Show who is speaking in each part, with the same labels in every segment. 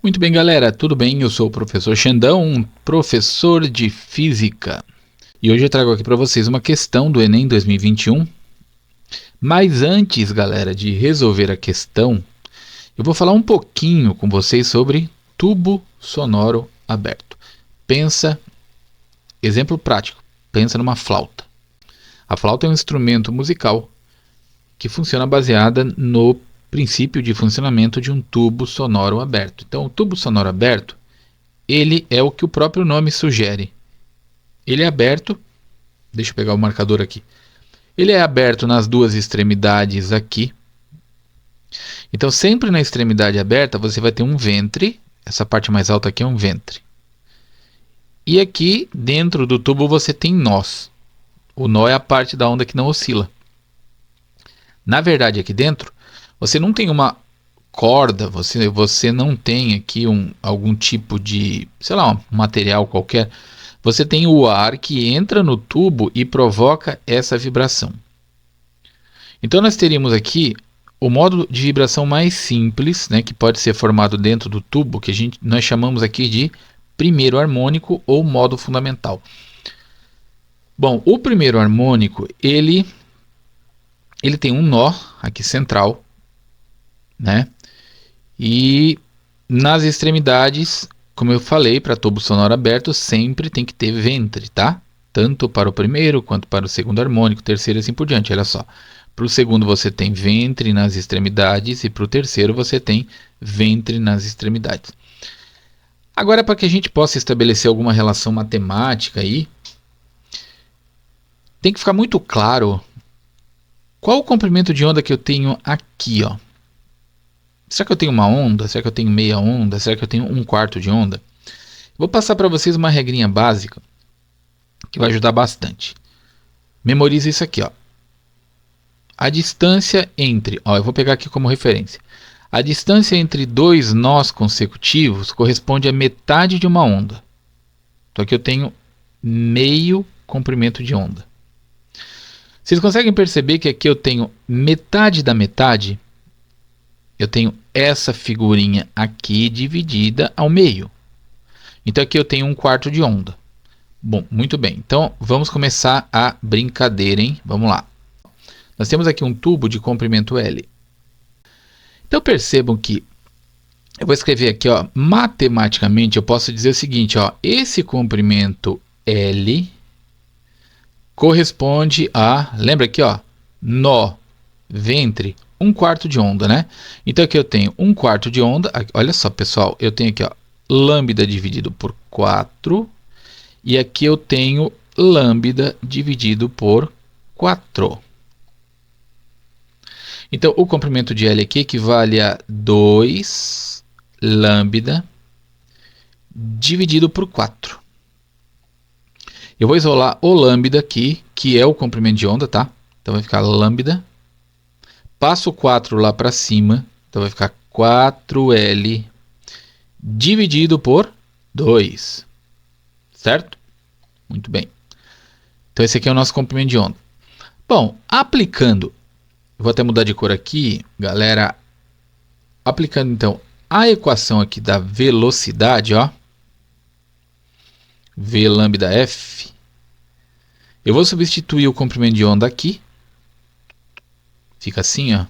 Speaker 1: Muito bem, galera, tudo bem? Eu sou o professor Xandão, um professor de física. E hoje eu trago aqui para vocês uma questão do Enem 2021. Mas antes, galera, de resolver a questão, eu vou falar um pouquinho com vocês sobre tubo sonoro aberto. Pensa, exemplo prático, pensa numa flauta. A flauta é um instrumento musical que funciona baseada no princípio de funcionamento de um tubo sonoro aberto. Então, o tubo sonoro aberto, ele é o que o próprio nome sugere. Ele é aberto, deixa eu pegar o marcador aqui. Ele é aberto nas duas extremidades aqui. Então, sempre na extremidade aberta, você vai ter um ventre. Essa parte mais alta aqui é um ventre. E aqui, dentro do tubo, você tem nós. O nó é a parte da onda que não oscila. Na verdade, aqui dentro, você não tem uma corda, você não tem aqui algum tipo de, sei lá, um material qualquer. Você tem o ar que entra no tubo e provoca essa vibração. Então nós teríamos aqui o modo de vibração mais simples, né, que pode ser formado dentro do tubo, que nós chamamos aqui de primeiro harmônico ou modo fundamental. Bom, o primeiro harmônico, ele tem um nó aqui central, né? E nas extremidades, como eu falei, para tubo sonoro aberto sempre tem que ter ventre, tá? Tanto para o primeiro quanto para o segundo harmônico, terceiro e assim por diante. Olha só, para o segundo você tem ventre nas extremidades e para o terceiro você tem ventre nas extremidades. Agora, para que a gente possa estabelecer alguma relação matemática aí, tem que ficar muito claro qual o comprimento de onda que eu tenho aqui, ó. Será que eu tenho uma onda? Será que eu tenho meia onda? Será que eu tenho um quarto de onda? Vou passar para vocês uma regrinha básica que vai ajudar bastante. Memorize isso aqui, ó. A distância entre, ó, eu vou pegar aqui como referência. A distância entre dois nós consecutivos corresponde à metade de uma onda. Então aqui eu tenho meio comprimento de onda. Vocês conseguem perceber que aqui eu tenho metade da metade? Eu tenho essa figurinha aqui dividida ao meio. Então aqui eu tenho um quarto de onda. Bom, muito bem. Então vamos começar a brincadeira, hein? Vamos lá. Nós temos aqui um tubo de comprimento L. Então percebam que eu vou escrever aqui, ó, matematicamente eu posso dizer o seguinte, ó, esse comprimento L corresponde a, lembra aqui, ó, nó, ventre, um quarto de onda, né? Então aqui eu tenho um quarto de onda, olha só pessoal, eu tenho aqui, ó, lambda dividido por 4, e aqui eu tenho lambda dividido por 4. Então o comprimento de L aqui equivale a 2 lambda dividido por 4. Eu vou isolar o lambda aqui, que é o comprimento de onda, tá? Então vai ficar lambda. Passo 4 lá para cima, então vai ficar 4L dividido por 2. Certo? Muito bem. Então esse aqui é o nosso comprimento de onda. Bom, aplicando, eu vou até mudar de cor aqui, galera. Aplicando então a equação aqui da velocidade, ó. V lambda F. Eu vou substituir o comprimento de onda aqui. Fica assim, ó. O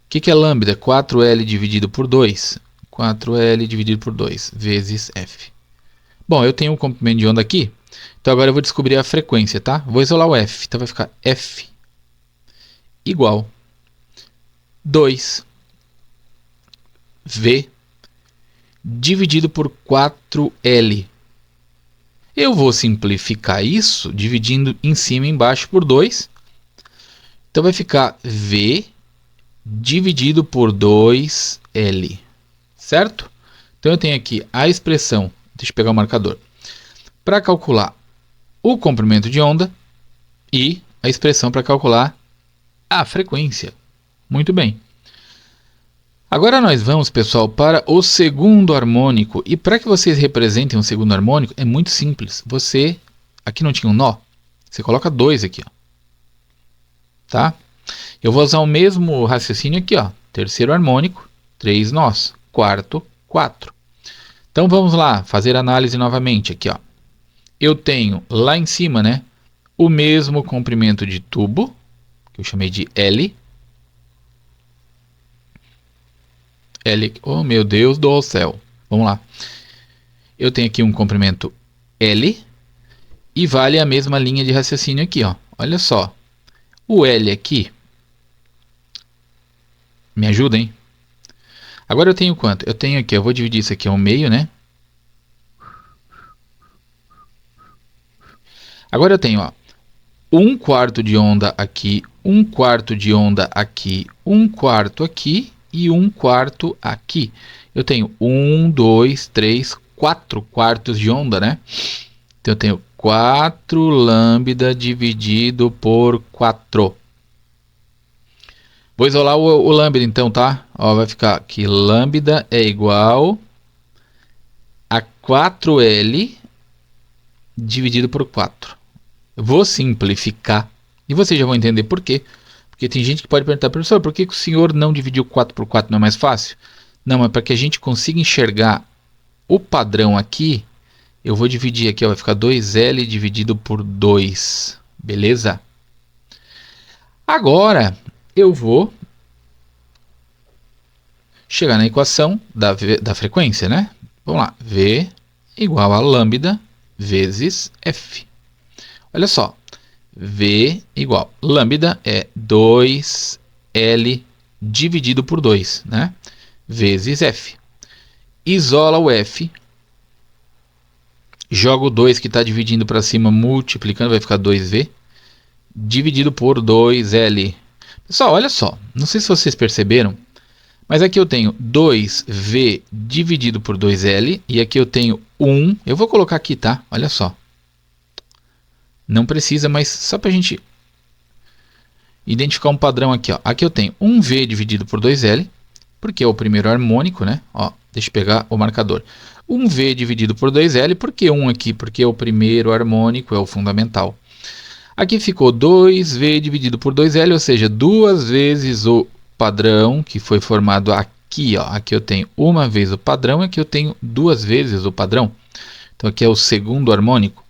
Speaker 1: que é lambda? 4L dividido por 2. 4L dividido por 2 vezes F. Bom, eu tenho o comprimento de onda aqui. Então agora eu vou descobrir a frequência, tá? Vou isolar o F. Então vai ficar F igual 2 V dividido por 4L. Eu vou simplificar isso dividindo em cima e embaixo por 2. Então vai ficar V dividido por 2L. Certo? Então eu tenho aqui a expressão, deixa eu pegar o marcador, para calcular o comprimento de onda e a expressão para calcular a frequência. Muito bem. Agora nós vamos, pessoal, para o segundo harmônico. E para que vocês representem um segundo harmônico, é muito simples. Você, aqui não tinha um nó, você coloca 2 aqui, ó. Tá? Eu vou usar o mesmo raciocínio aqui, ó. Terceiro harmônico, 3 nós. Quarto, 4. Então vamos lá, fazer análise novamente aqui, ó. Eu tenho lá em cima, né, o mesmo comprimento de tubo, que eu chamei de L. L, oh meu Deus do céu. Vamos lá. Eu tenho aqui um comprimento L e vale a mesma linha de raciocínio aqui, ó. Olha só. O L aqui. Me ajuda, hein? Agora eu tenho quanto? Eu tenho aqui, eu vou dividir isso aqui ao meio, né? Agora eu tenho, ó, 1/4 de onda aqui, 1/4 de onda aqui, 1/4 aqui e 1/4 aqui. Eu tenho 1, 2, 3, 4 quartos de onda, né? Então eu tenho 4 lambda dividido por 4. Vou isolar o lambda então, tá? Ó, vai ficar que lambda é igual a 4L dividido por 4. Eu vou simplificar e vocês já vão entender por quê. Porque tem gente que pode perguntar, professor, por que o senhor não dividiu 4 por 4? Não é mais fácil? Não, é para que a gente consiga enxergar o padrão aqui. Eu vou dividir aqui, ó, vai ficar 2L dividido por 2. Beleza? Agora eu vou chegar na equação da frequência, né? Vamos lá. V igual a lambda vezes F. Olha só. V igual. Lambda é 2L dividido por 2, né? Vezes F. Isola o F. Joga o 2 que está dividindo para cima, multiplicando, vai ficar 2V. Dividido por 2L. Pessoal, olha só. Não sei se vocês perceberam, mas aqui eu tenho 2V dividido por 2L. E aqui eu tenho 1. Eu vou colocar aqui, tá? Olha só. Não precisa, mas só para a gente identificar um padrão aqui, ó. Aqui eu tenho 1V dividido por 2L, porque é o primeiro harmônico, né? Ó, deixa eu pegar o marcador. 1V dividido por 2L, por que 1 aqui? Porque é o primeiro harmônico, é o fundamental. Aqui ficou 2V dividido por 2L, ou seja, 2 vezes o padrão que foi formado aqui, ó. Aqui eu tenho uma vez o padrão, aqui eu tenho 2 vezes o padrão. Então aqui é o segundo harmônico.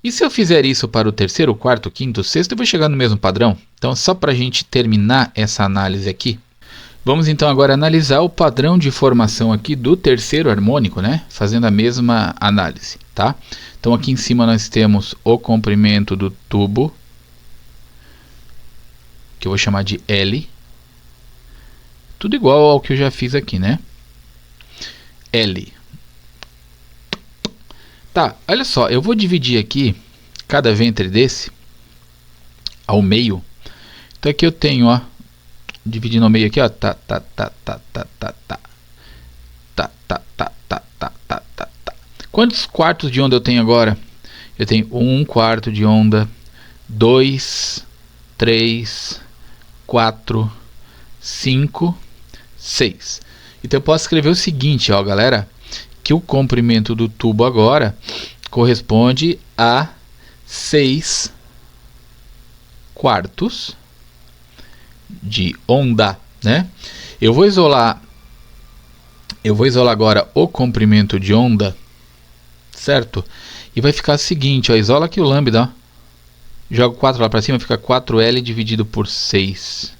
Speaker 1: E se eu fizer isso para o terceiro, quarto, quinto, sexto, eu vou chegar no mesmo padrão. Então, só para a gente terminar essa análise aqui, vamos então agora analisar o padrão de formação aqui do terceiro harmônico, né? Fazendo a mesma análise, tá? Então, aqui em cima nós temos o comprimento do tubo, que eu vou chamar de L. Tudo igual ao que eu já fiz aqui, né? L. Tá, olha só, eu vou dividir aqui cada ventre desse ao meio. Então aqui eu tenho, ó, dividindo ao meio aqui, ó, tá. Quantos quartos de onda eu tenho agora? Eu tenho 1/4 de onda, 2, 3, 4, 5, 6. Então eu posso escrever o seguinte, ó, galera, que o comprimento do tubo agora corresponde a 6 quartos de onda, né? Eu vou isolar agora o comprimento de onda, certo? E vai ficar o seguinte, ó, isola aqui o lambda, ó. Jogo 4 lá para cima, fica 4L dividido por 6.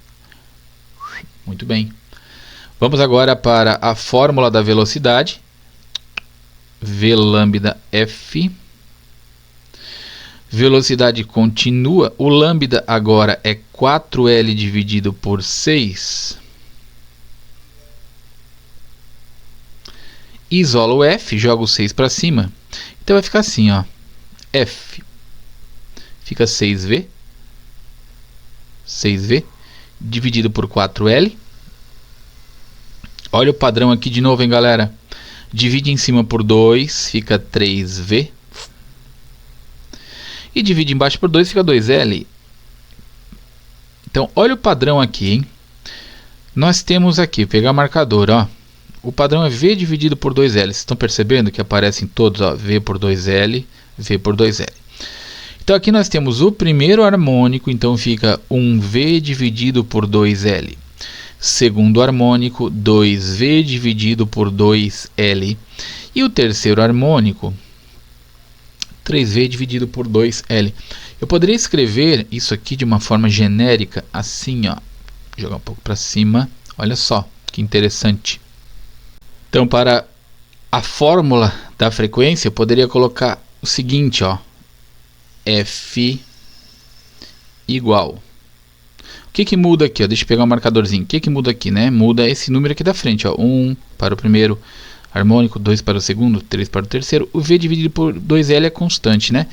Speaker 1: Muito bem. Vamos agora para a fórmula da velocidade. V lambda F. Velocidade continua. O lambda agora é 4L dividido por 6. Isola o F, joga o 6 para cima. Então vai ficar assim, ó. F fica 6V. 6V dividido por 4L. Olha o padrão aqui de novo, hein, galera. Divide em cima por 2, fica 3V. E divide embaixo por 2, fica 2L. Então, olha o padrão aqui, hein? Nós temos aqui, pegar marcador, ó. O padrão é V dividido por 2L. Vocês estão percebendo que aparecem todos, ó, V por 2L, V por 2L. Então, aqui nós temos o primeiro harmônico, então fica 1V dividido por 2L. segundo harmônico 2V dividido por 2L. E o terceiro harmônico 3V dividido por 2L. Eu poderia escrever isso aqui de uma forma genérica, assim, ó. Jogar um pouco para cima. Olha só, que interessante. Então, para a fórmula da frequência, eu poderia colocar o seguinte, ó. F igual. O que muda aqui, ó? Deixa eu pegar um marcadorzinho. O que muda aqui, né? Muda esse número aqui da frente, ó. 1 para o primeiro harmônico, 2 para o segundo, 3 para o terceiro. O V dividido por 2L é constante, né?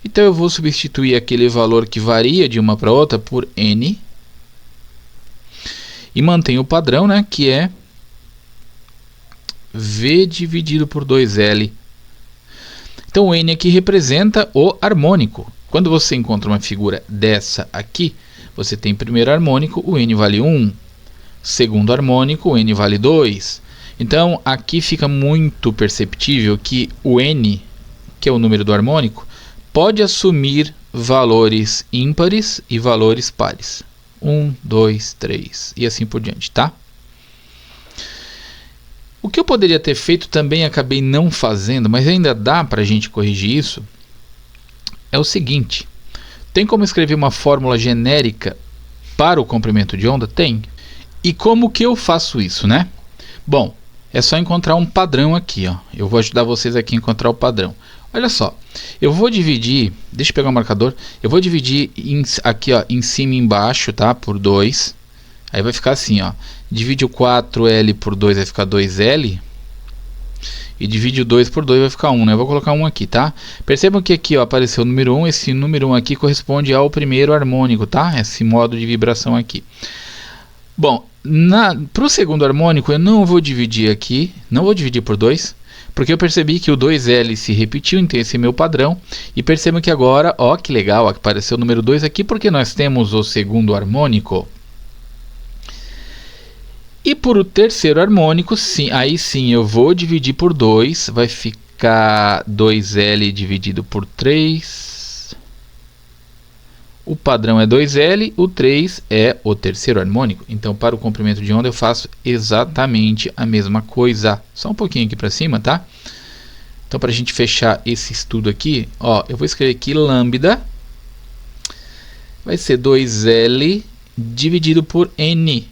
Speaker 1: Então eu vou substituir aquele valor que varia de uma para outra por N. E mantenho o padrão, né? Que é V dividido por 2L. Então o N aqui representa o harmônico. Quando você encontra uma figura dessa aqui, você tem primeiro harmônico, o N vale 1. Segundo harmônico, o N vale 2. Então aqui fica muito perceptível que o N, que é o número do harmônico, pode assumir valores ímpares e valores pares. 1, 2, 3 e assim por diante, tá? O que eu poderia ter feito também acabei não fazendo, mas ainda dá para a gente corrigir isso, é o seguinte. Tem como escrever uma fórmula genérica para o comprimento de onda? Tem. E como que eu faço isso, né? Bom, é só encontrar um padrão aqui, ó. Eu vou ajudar vocês aqui a encontrar o padrão. Olha só, eu vou dividir, deixa eu pegar o marcador, eu vou dividir aqui, ó, em cima e embaixo, tá? Por 2. Aí vai ficar assim, ó. Divide o 4L por 2, vai ficar 2L. E divide o 2 por 2, vai ficar 1, né? Eu vou colocar 1 aqui, tá? Percebam que aqui, ó, apareceu o número 1. Esse número 1 aqui corresponde ao primeiro harmônico, tá? Esse modo de vibração aqui. Bom, para o segundo harmônico, eu não vou dividir aqui. Não vou dividir por 2. Porque eu percebi que o 2L se repetiu, então esse é meu padrão. E percebam que agora, ó, que legal, ó, apareceu o número 2 aqui, porque nós temos o segundo harmônico. E por o terceiro harmônico, sim, aí sim eu vou dividir por 2, vai ficar 2L dividido por 3. O padrão é 2L, o 3 é o terceiro harmônico. Então para o comprimento de onda eu faço exatamente a mesma coisa. Só um pouquinho aqui para cima, tá? Então para a gente fechar esse estudo aqui, ó, eu vou escrever aqui lambda. Vai ser 2L dividido por N.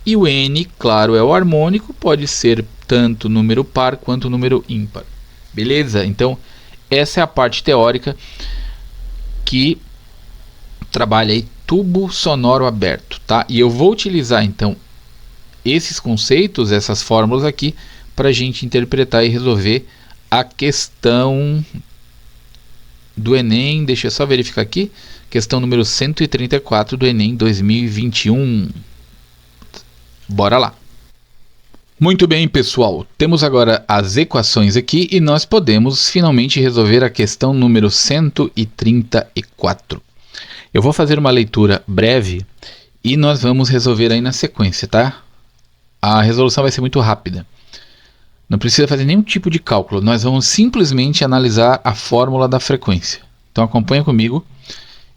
Speaker 1: E o N, claro, é o harmônico, pode ser tanto número par quanto número ímpar. Beleza? Então, essa é a parte teórica que trabalha aí tubo sonoro aberto, tá? E eu vou utilizar, então, esses conceitos, essas fórmulas aqui, para a gente interpretar e resolver a questão do Enem. Deixa eu só verificar aqui. Questão número 134 do Enem 2021. Bora lá! Muito bem, pessoal. Temos agora as equações aqui e nós podemos finalmente resolver a questão número 134. Eu vou fazer uma leitura breve e nós vamos resolver aí na sequência, tá? A resolução vai ser muito rápida. Não precisa fazer nenhum tipo de cálculo. Nós vamos simplesmente analisar a fórmula da frequência. Então acompanha comigo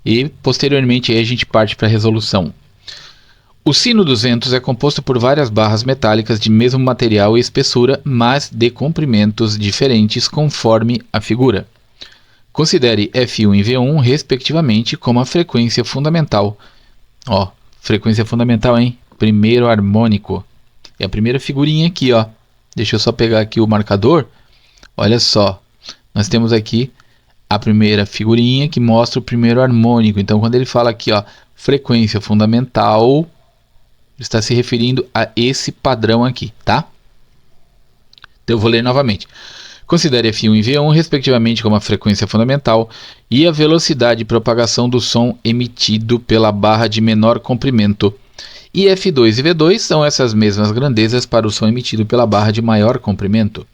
Speaker 1: e posteriormente aí a gente parte para a resolução. O sino dos ventos é composto por várias barras metálicas de mesmo material e espessura, mas de comprimentos diferentes conforme a figura. Considere F1 e V1, respectivamente, como a frequência fundamental. Ó, frequência fundamental, hein? Primeiro harmônico. É a primeira figurinha aqui, ó. Deixa eu só pegar aqui o marcador. Olha só, nós temos aqui a primeira figurinha que mostra o primeiro harmônico. Então, quando ele fala aqui, ó, frequência fundamental, está se referindo a esse padrão aqui, tá? Então eu vou ler novamente. Considere F1 e V1, respectivamente, como a frequência fundamental e a velocidade de propagação do som emitido pela barra de menor comprimento. E F2 e V2 são essas mesmas grandezas para o som emitido pela barra de maior comprimento.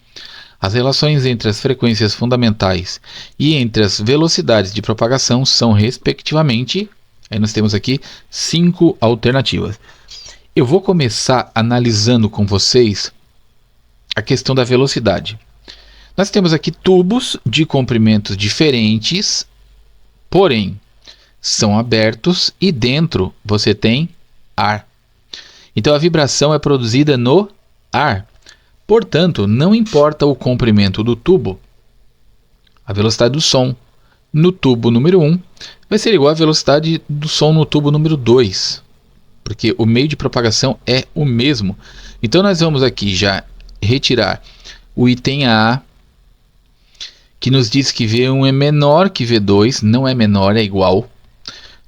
Speaker 1: As relações entre as frequências fundamentais e entre as velocidades de propagação são, respectivamente, aí nós temos aqui 5 alternativas. Eu vou começar analisando com vocês a questão da velocidade. Nós temos aqui tubos de comprimentos diferentes, porém são abertos e dentro você tem ar. Então a vibração é produzida no ar. Portanto, não importa o comprimento do tubo, a velocidade do som no tubo número 1 vai ser igual à velocidade do som no tubo número 2, porque o meio de propagação é o mesmo. Então nós vamos aqui já retirar o item A, que nos diz que V1 é menor que V2, não é menor, é igual.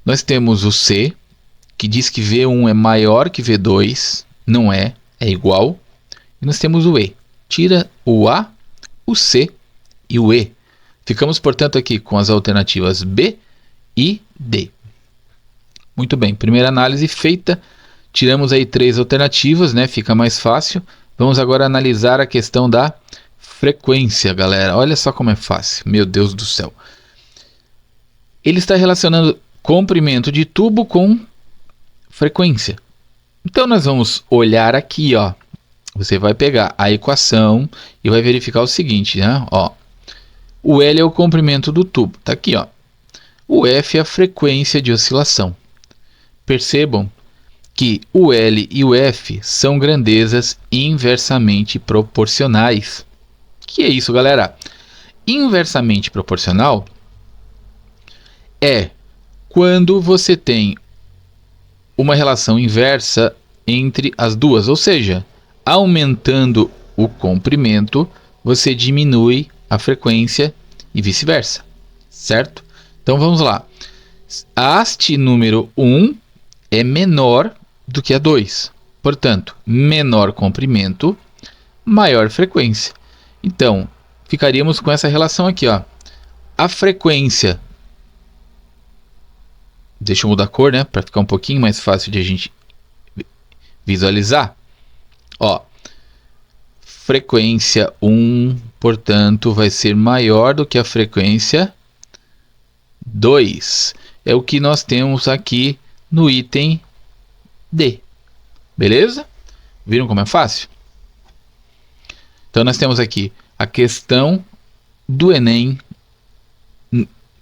Speaker 1: Nós temos o C, que diz que V1 é maior que V2, não é, é igual. E nós temos o E. Tira o A, o C e o E. Ficamos, portanto, aqui com as alternativas B e D. Muito bem, primeira análise feita. Tiramos aí 3 alternativas, né? Fica mais fácil. Vamos agora analisar a questão da frequência, galera. Olha só como é fácil. Meu Deus do céu. Ele está relacionando comprimento de tubo com frequência. Então, nós vamos olhar aqui, ó. Você vai pegar a equação e vai verificar o seguinte, né? Ó, o L é o comprimento do tubo. Tá aqui, ó. O F é a frequência de oscilação. Percebam que o L e o F são grandezas inversamente proporcionais. O que é isso, galera? Inversamente proporcional é quando você tem uma relação inversa entre as duas, ou seja, aumentando o comprimento, você diminui a frequência e vice-versa, certo? Então vamos lá. A haste número 1 é menor do que a 2. Portanto, menor comprimento, maior frequência. Então, ficaríamos com essa relação aqui, ó. A frequência, deixa eu mudar a cor, né, para ficar um pouquinho mais fácil de a gente visualizar. Ó, frequência 1, portanto, vai ser maior do que a frequência 2. É o que nós temos aqui no item D. Beleza? Viram como é fácil? Então, nós temos aqui a questão do Enem.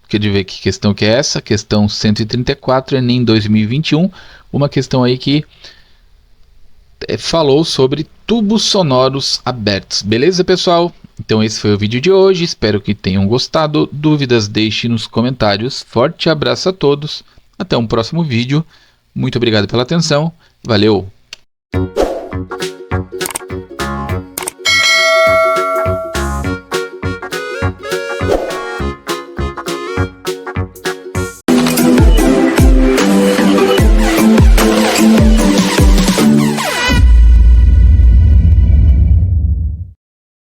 Speaker 1: Quer ver que questão que é essa? Questão 134, Enem 2021. Uma questão aí que falou sobre tubos sonoros abertos. Beleza, pessoal? Então esse foi o vídeo de hoje. Espero que tenham gostado. Dúvidas, deixe nos comentários. Forte abraço a todos. Até um próximo vídeo. Muito obrigado pela atenção. Valeu!